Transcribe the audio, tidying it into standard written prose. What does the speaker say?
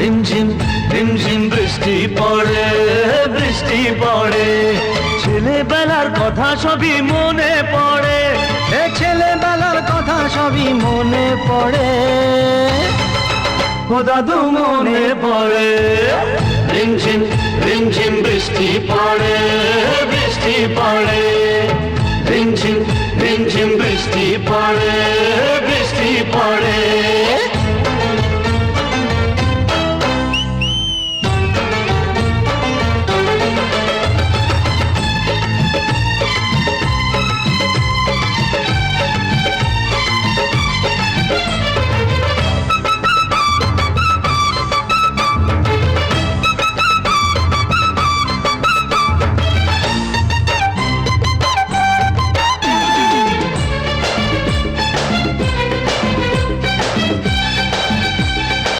রিমঝিম রিমঝিম বৃষ্টি পড়ে, বৃষ্টি পড়ে। ছেলেবেলার কথা সবই মনে পড়ে, ছেলেবেলার কথা সবই মনে পড়ে। ও দাদু মনে পড়ে। রিমঝিম রিমঝিম বৃষ্টি পড়ে, বৃষ্টি পড়ে। রিমঝিম রিমঝিম বৃষ্টি পড়ে, বৃষ্টি পড়ে।